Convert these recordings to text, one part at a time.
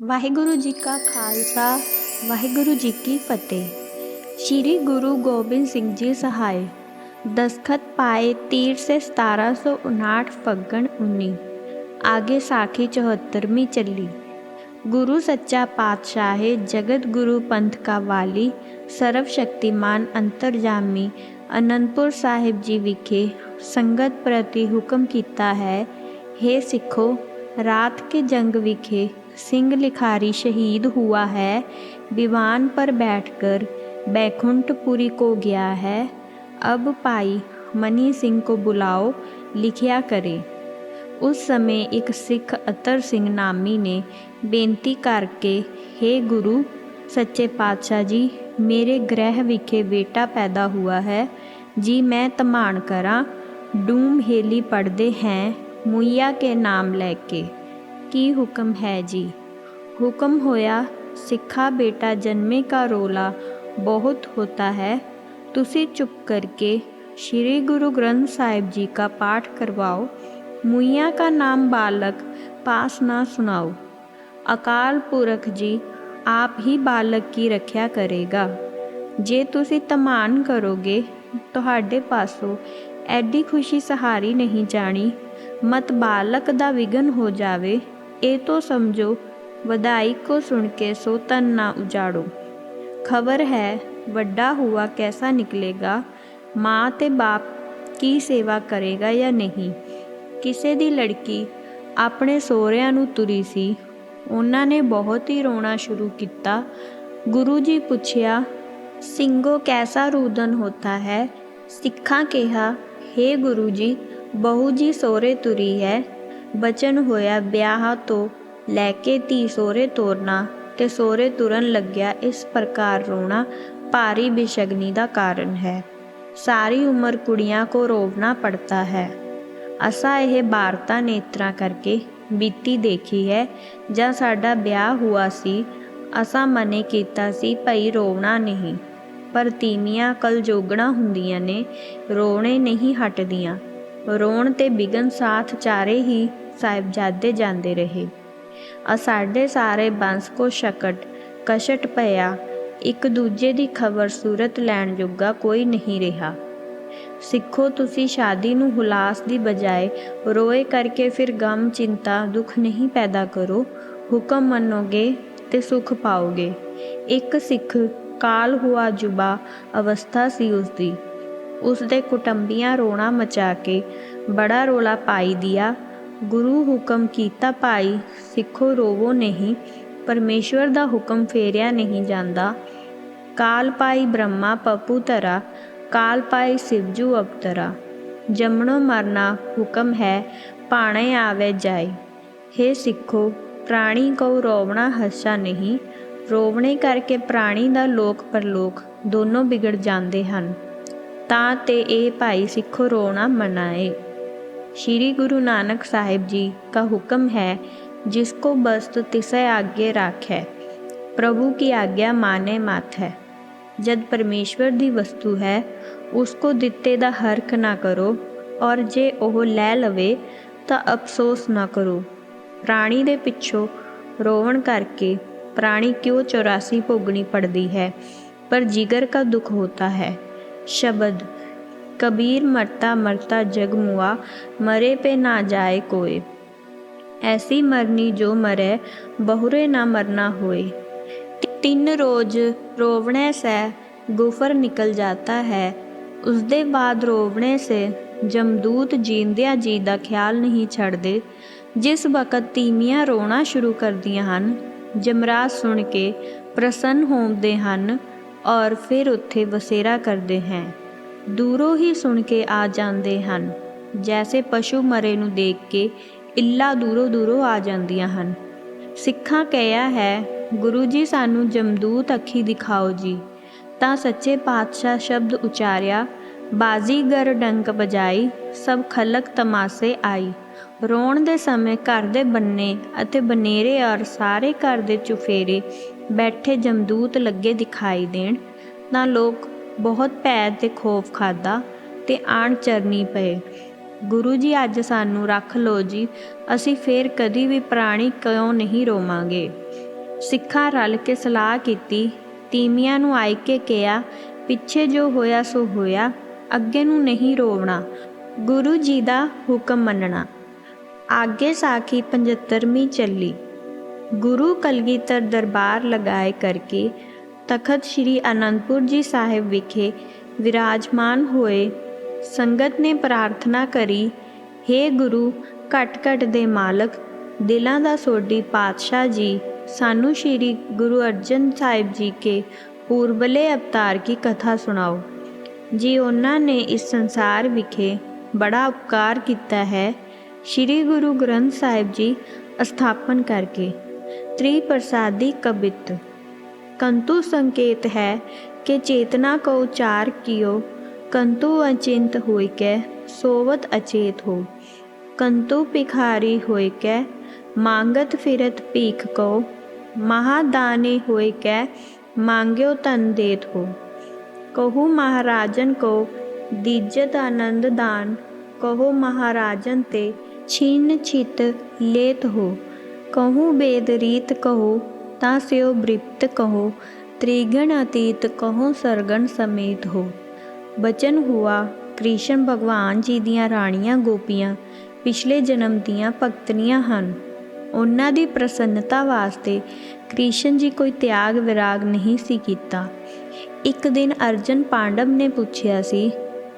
ਵਾਹਿਗੁਰੂ ਜੀ ਕਾ ਖਾਲਸਾ ਵਾਹਿਗੁਰੂ ਜੀ ਕੀ ਫਤਿਹ। श्री गुरु गोबिंद सिंह जी सहाय। दस्तखत पाए तीर से 1759 फग्गण 19। आगे साखी 74वीं चली। गुरु सच्चा पातशाह जगत गुरु पंथ का वाली सर्वशक्तिमान अंतरजामी आनंदपुर साहिब जी विखे संगत प्रति हुक्म कीता है। हे सिखो, रात के जंग विखे सिंह लिखारी शहीद हुआ है। विमान पर बैठकर बैकुंठपुरी को गया है। अब भाई मनी सिंह को बुलाओ, लिखिया करे। उस समय एक सिख अतर सिंह नामी ने बेनती करके, हे गुरु सच्चे पातशाह जी, मेरे गृह विखे बेटा पैदा हुआ है जी, मैं तमाण करा। डूम हेली पढ़ते हैं मुइया के नाम लेके, की हुक्म है जी। हुक्म होया, सिखा बेटा जन्मे का रोला बहुत होता है। तुसी चुप करके श्री गुरु ग्रंथ साहिब जी का पाठ करवाओ। मुइया का नाम बालक पास ना सुनाओ। अकाल पुरख जी आप ही बालक की रक्षा करेगा। जे तुसी तमान करोगे तुहाडे पासों एडी खुशी सहारी नहीं जानी। मत बालक दा विघन हो जावे, ए तो समझो वधाई को सुन के सो तन ना उजाड़ो। खबर है वड्डा हुआ कैसा निकलेगा। माँ ते बाप की सेवा करेगा या नहीं। किसे दी लड़की अपने सोहरिਆਂ ਨੂੰ तुरी सी। ਉਹਨਾਂ ने बहुत ही रोना शुरू किया। गुरु जी पुछया, ਸਿੰਘੋ कैसा रुदन होता है। सिखा कहा, हे गुरु जी, बहू जी सोहरे तुरी है। बचन होया ब्याह तो लैके धी सोहरे तोरना, ते सोहरे तुरन लग्या इस प्रकार रोना भारी बेशगनी का कारण है। सारी उम्र कुड़ियां को रोवना पड़ता है। असा यह वारता नेत्रा करके बीती देखी है। जब साडा ब्याह हुआ सी असा मने कीता सी भई रोवना नहीं, पर तीमियां कलजोगना हुंदियां ने, रोने नहीं हटदियां। रोण ते बिगन साथ चारे ही साहिबजादे जांदे रहे। साडे सारे बंस को शकट कशट पया। एक दूजे की खबर सूरत लैण जोगा कोई नहीं रहा। सिखो तुसी शादी नूं हुलास की बजाय रोए करके फिर गम चिंता दुख नहीं पैदा करो। हुक्म मनोगे ते सुख पाओगे। एक सिख काल हुआ जुबा अवस्था सी उसदी। उसदे कुटुंबियां रोना मचा के बड़ा रोला पाई दिया। गुरु हुक्म कीता, भाई सिखो रोवो नहीं, परमेश्वर दा हुक्म फेरिया नहीं जांदा। काल पाई ब्रह्मा पप्पू धरा, काल पाई शिवजू अवतरा। जमणो मरना हुक्म है, भाणे आवे जाए। हे सिखो, प्राणी को रोवना हर्षा नहीं। रोवणे करके प्राणी दा लोक परलोक दोनों बिगड़ जाते हैं। तां ते ए भाई सिखो रोना मनाए। श्री गुरु नानक साहिब जी का हुक्म है, जिसको बस्त तिसै आगे राखै। प्रभु की आज्ञा माने मत है। जब परमेश्वर दी वस्तु है उसको दिते दा हरख ना करो, और जे ओह लै लवे तां अफसोस ना करो। प्राणी दे पिछों रोवण करके प्राणी क्यों 84 भोगनी पड़ती है, पर जिगर का दुख होता है। शब्द कबीर मरता मरता जग मुआ, मरे पे ना जाए कोई। ऐसी मरनी जो मरे बहुरे ना मरना होए। 3 रोज रोवणे से गुफर निकल जाता है। उसदे बाद रोवणे से जमदूत जींदिया जी का ख्याल नहीं छड़दे। जिस वक़्त तीमियां रोना शुरू करदियां हन, जमराज सुन के प्रसन्न होंदे हन और फिर उत्थे वसेरा करते हैं। दूरों ही सुन के आ जाते हैं। जैसे पशु मरे नूं देख के इल्ला दूरों दूरों आ जांदियां हन। सिखा कहा है, गुरु जी सानू जमदूत अखी दिखाओ जी। तां सच्चे पातशाह शब्द उचारिया, बाजीगर डंक बजाई, सब खलक तमाशे आई। रोण दे समय घर दे बन्ने अते बनेरे और सारे घर दे चुफेरे बैठे जमदूत लगे दिखाई देण, तां लोग बहुत भै ते खौफ खादा ते आण चरनी पे। गुरु जी अज सानू रख लो जी, असी फिर कदी भी प्राणी क्यों नहीं रोवांगे। ਸਿੱਖਾਂ ਰਲ ਕੇ ਸਲਾਹ ਕੀਤੀ। ਤੀਮੀਆਂ ਨੂੰ ਆਈ ਕੇ ਕਿਹਾ, ਪਿੱਛੇ ਜੋ ਹੋਇਆ ਸੋ ਹੋਇਆ, ਅੱਗੇ ਨੂੰ ਨਹੀਂ ਰੋਵਣਾ, ਗੁਰੂ ਜੀ ਦਾ ਹੁਕਮ ਮੰਨਣਾ। ਆਗੇ ਸਾਖੀ 75ਵੀਂ ਚੱਲੀ। ਗੁਰੂ ਕਲਗੀਧਰ ਦਰਬਾਰ ਲਗਾਏ ਕਰਕੇ ਤਖਤ ਸ੍ਰੀ ਅਨੰਦਪੁਰ ਜੀ ਸਾਹਿਬ ਵਿਖੇ ਵਿਰਾਜਮਾਨ ਹੋਏ। ਸੰਗਤ ਨੇ ਪ੍ਰਾਰਥਨਾ ਕਰੀ, ਹੇ ਗੁਰੂ ਘਟ ਘਟ ਦੇ ਮਾਲਕ, ਦਿਲਾਂ ਦਾ ਸੋਢੀ ਪਾਤਸ਼ਾਹ ਜੀ, ਸਾਨੂੰ श्री गुरु अर्जन साहिब जी के पूर्वले अवतार की कथा सुनाओ जी। उन्होंने इस संसार विखे बड़ा उपकार किया है। श्री गुरु ग्रंथ साहिब जी स्थापन करके त्रिप्रसादी कबित कंतु संकेत है कि चेतना को उचार कियो, कंतु अचिंत होय कै सोवत अचेत हो, कंतु भिखारी होय कै मांगत फिरत भीख को, महादानी होय कै मांग्यो तन देत हो। कहो महाराजन को दीजत आनंद दान, कहो महाराजन ते छीन छित लेत हो। कहूँ वेद रीत कहो ता स्यो वृत्त कहो, त्रिगण अतीत कहो सरगण समेत हो। बचन हुआ कृष्ण भगवान जी दियाँ राणियाँ गोपियाँ पिछले जन्म दियाँ भगतनियाँ हन। उन्हां दी प्रसन्नता वास्ते कृष्ण जी कोई त्याग विराग नहीं सी कीता। एक दिन अर्जन पांडव ने पूछया सी,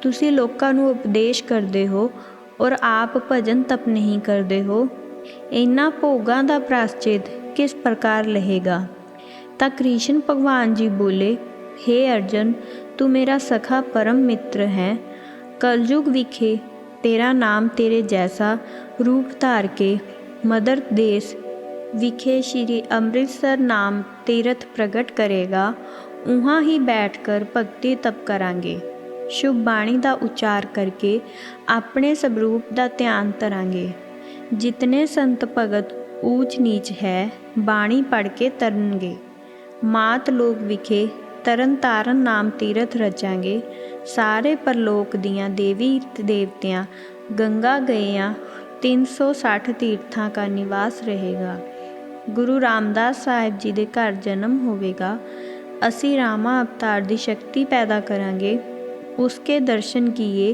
तुसी लोकां नूं उपदेश करदे हो और आप भजन तप नहीं करदे हो, इन्हां भोगां दा प्रायश्चित किस प्रकार लहेगा। तां कृष्ण भगवान जी बोले, हे अर्जन, तू मेरा सखा परम मित्र है। कलयुग विखे तेरा नाम तेरे जैसा रूप धार के मदर देश विखे श्री अमृतसर नाम तीर्थ प्रगट करेगा। उहाँ ही बैठकर भगती तप करांगे, शुभ बाणी का उच्चार करके अपने स्वरूप का ध्यान धरांगे। जितने संत भगत ऊच नीच है बाणी पढ़ के तरनगे। मात लोक विखे तरन तारन नाम तीर्थ रचांगे। सारे परलोक दियाँ देवी देवतियाँ गंगा गैया 360 तीर्थां का निवास रहेगा। गुरु रामदास साहिब जी के घर जन्म होवेगा। असी रामा अवतार की शक्ति पैदा करांगे। उसके दर्शन किए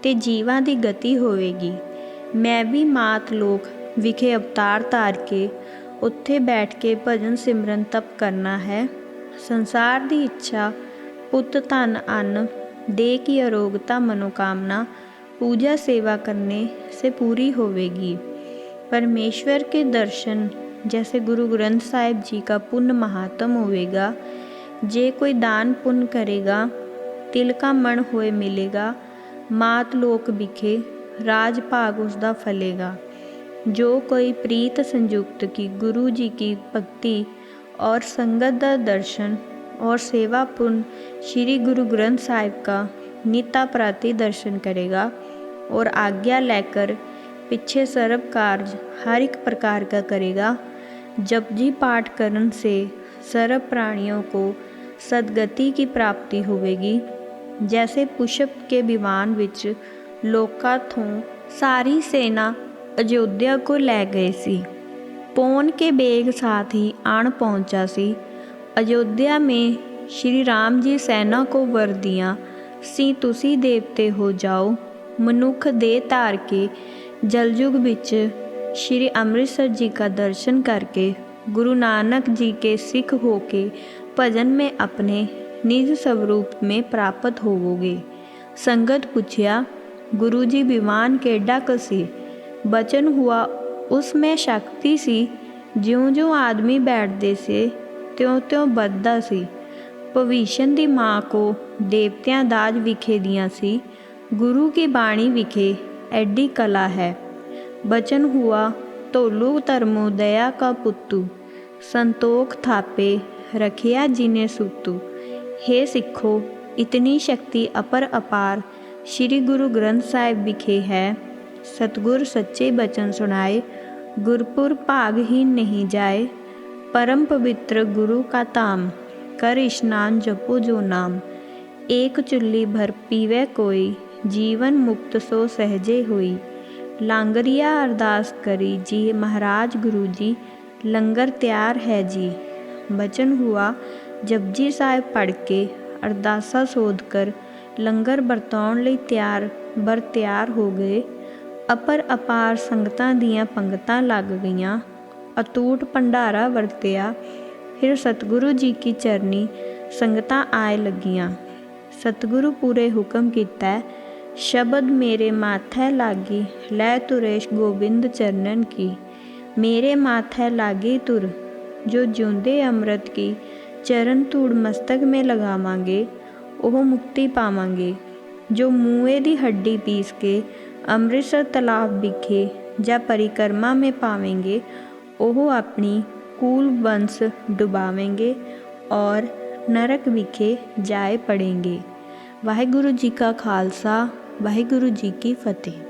ते जीवां की गति होवेगी। मैं भी मात लोक विखे अवतार धार के उत्थे बैठ के भजन सिमरन तप करना है। संसार की इच्छा पुत धन अन्न दे की अरोगता मनोकामना पूजा सेवा करने से पूरी होवेगी। परमेश्वर के दर्शन जैसे गुरु ग्रंथ साहिब जी का पुण्य महात्म होवेगा। जे कोई दान पुण्य करेगा तिल का मण होए मिलेगा। मात लोक विखे राज भाग उसका फलेगा। जो कोई प्रीत संयुक्त की गुरु जी की भक्ति और संगत का दर्शन और सेवा पुण्य श्री गुरु ग्रंथ साहिब का निता प्राति दर्शन करेगा और आज्ञा लेकर पीछे सर्व कार्य हर एक प्रकार का करेगा। जपजी पाठ करने से सर्व प्राणियों को सदगति की प्राप्ति होवेगी। जैसे पुष्प के विमान विच लोका थों सारी सेना अयोध्या को ले गए सी। पौन के बेग साथ ही आन पहुँचा सी। अयोध्या में श्री राम जी सेना को वर दिया सी, तुसी देवते हो जाओ। मनुख दे धार के जलयुग विच श्री अमृतसर जी का दर्शन करके गुरु नानक जी के सिख होके भजन में अपने निज स्वरूप में प्राप्त होवोगे। संगत पूछया, गुरु जी विमान केडा कसी। बचन हुआ, उसमें शक्ति सी। ज्यों ज्यों आदमी बैठते से त्यों त्यों बधदा सी। भविष्य दी माँ को देवतियां दाज विखे दियां सी। गुरु की बाणी विखे एडी कला है। बचन हुआ, तोलू धर्मो दया का पुत्तू, संतोख थापे रखिया जिने सुतू। हे सिखो, इतनी शक्ति अपर अपार श्री गुरु ग्रंथ साहिब विखे है। सतगुर सच्चे बचन सुनाए, गुरपुर भागहीन नहीं जाए। परम पवित्र गुरु का धाम, कर स्नान जपो जो नाम। एक चुल्ली भर पीवे कोई, जीवन मुक्त सो सहजे होई। लांगरिया अरदास करी जी महाराज गुरु जी, लंगर तैयार है जी। बचन हुआ जपजी साहिब पढ़ के अरदासा सोध कर लंगर ਵਰਤਾਉਣ ਲਈ ਤਿਆਰ ਹੋ ਗਏ। ਅਪਾਰ ਸੰਗਤਾਂ ਦੀਆਂ ਪੰਗਤਾਂ ਲੱਗ ਗਈਆਂ। ਅਤੂਟ ਭੰਡਾਰਾ ਵਰਤਿਆ। ਫਿਰ ਸਤਿਗੁਰੂ ਜੀ ਕੀ ਚਰਨੀ ਸੰਗਤਾਂ ਆਏ ਲੱਗੀਆਂ। ਸਤਿਗੁਰੂ ਪੂਰੇ ਹੁਕਮ ਕੀਤਾ, ਸ਼ਬਦ ਮੇਰੇ ਮਾਥੈ ਲਾਗੀ ਲੈ ਤੁਰੇਸ਼ ਗੋਬਿੰਦ ਚਰਨਨ ਕੀ। ਮੇਰੇ ਮਾਥੈ लागी तुर जो ਜਿਉਂਦੇ ਅੰਮ੍ਰਿਤ ਕੀ ਚਰਨ ਧੂੜ ਮਸਤਕ ਮੇ ਲਗਾਵਾਂਗੇ ਉਹ ਮੁਕਤੀ ਪਾਵਾਂਗੇ। ਜੋ ਮੂਏ ਦੀ ਹੱਡੀ ਪੀਸ ਕੇ ਅੰਮ੍ਰਿਤਸਰ ਤਲਾਬ ਵਿਖੇ ਜਾਂ परिक्रमा में पावेंगे ਉਹ ਆਪਣੀ ਕੂਲ ਬੰਸ ਡੁਬਾਵੇਂਗੇ और नरक विखे जाए पड़ेंगे। वाहिगुरु जी का खालसा वाहिगुरु जी की फतेह।